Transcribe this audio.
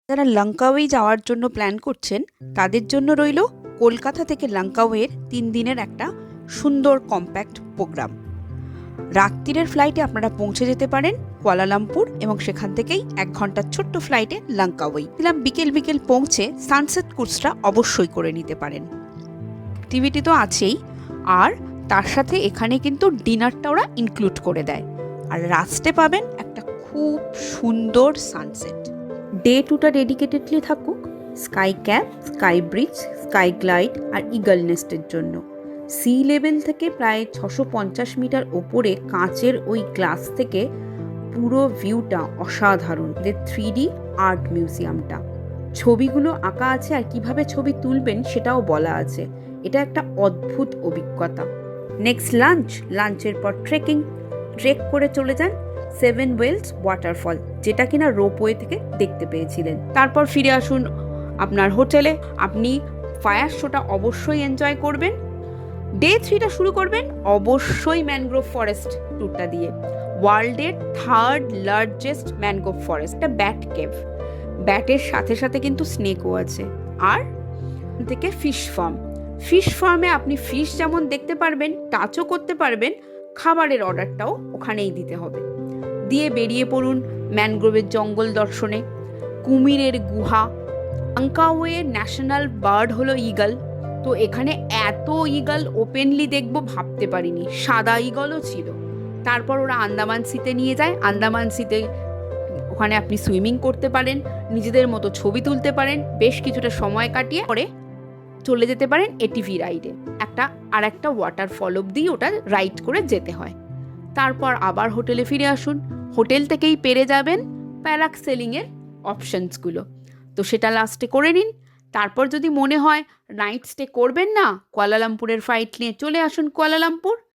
যারা লাঙ্কাওয়ে যাওয়ার জন্য প্ল্যান করছেন তাদের জন্য রইল কলকাতা থেকে লাঙ্কাওয়ের 3 দিনের একটা সুন্দর কম্প্যাক্ট প্রোগ্রাম। রাত্রিরের ফ্লাইটে আপনারা পৌঁছে যেতে পারেন কুয়ালালামপুর এবং সেখান থেকেই 1 ঘন্টার ছোট্ট ফ্লাইটে লাঙ্কাওয়ে। বিকেল পৌঁছে সানসেট ক্রুজটা অবশ্যই করে নিতে পারেন। অ্যাক্টিভিটি তো আছেই, আর তার সাথে এখানে কিন্তু ডিনারটা ওরা ইনক্লুড করে দেয়। আর লাস্টে পাবেন একটা খুব সুন্দর সানসেট। ডে 2টা ডেডিকেটেডলি থাকুক sky cab, sky bridge, sky glide আর ইগল নেস্টের জন্য। সি লেভেল থেকে প্রায় 650 মিটার ওপরে কাঁচের ওই গ্লাস থেকে পুরো ভিউটা অসাধারণ। 3D আর্ট মিউজিয়ামটা, ছবিগুলো আঁকা আছে আর কিভাবে ছবি তুলবেন সেটাও বলা আছে। এটা একটা অদ্ভুত অভিজ্ঞতা। নেক্সট লাঞ্চের পর ট্রেক করে চলে যান 7 ওয়েলস ওয়াটারফল, যেটা কিনা রোপওয়ে থেকে দেখতে পেয়েছিলেন। তারপর ফিরে আসুন আপনার হোটেলে। আপনি ফায়ার শোটা অবশ্যই এনজয় করবেন। ডে 3টা শুরু করবেন অবশ্যই ম্যানগ্রোভ ফরেস্ট ট্যুরটা দিয়ে। ওয়ার্ল্ডের 3rd লার্জেস্ট ম্যানগ্রোভ ফরেস্ট, এটা ব্যাট কেভ। ব্যাটের সাথে সাথে কিন্তু স্নেকও আছে। আর থেকে ফিশ ফার্মে আপনি ফিশ যেমন দেখতে পারবেন, টাচও করতে পারবেন, খাবারের অর্ডারটাও ওখানেই দিতে হবে। দিয়ে বেরিয়ে পড়ুন ম্যানগ্রোভের জঙ্গল দর্শনে। কুমিরের গুহা। লাঙ্কাওয়ের ন্যাশনাল বার্ড হলো ঈগল। তো এখানে এত ঈগল ওপেনলি দেখবো ভাবতে পারিনি। সাদা ঈগলও ছিল। তারপর ওরা আন্দামান সিতে নিয়ে যায়। আন্দামান সিতে ওখানে আপনি সুইমিং করতে পারেন, নিজেদের মতো ছবি তুলতে পারেন, বেশ কিছুটা সময় কাটিয়ে পরে চলে যেতে পারেন এটিভি রাইডে। একটা ওয়াটারফল অব্দি ওটা রাইড করে যেতে হয়। তারপর আবার হোটেলে ফিরে আসুন। হোটেল থেকেই পেরে যাবেন প্যারাক্সেলিংয়ের অপশনসগুলো, তো সেটা লাস্টে করে নিন। তারপর যদি মনে হয় নাইট স্টে করবেন না, কুয়ালালামপুরের ফ্লাইট নিয়ে চলে আসুন কুয়ালালামপুর।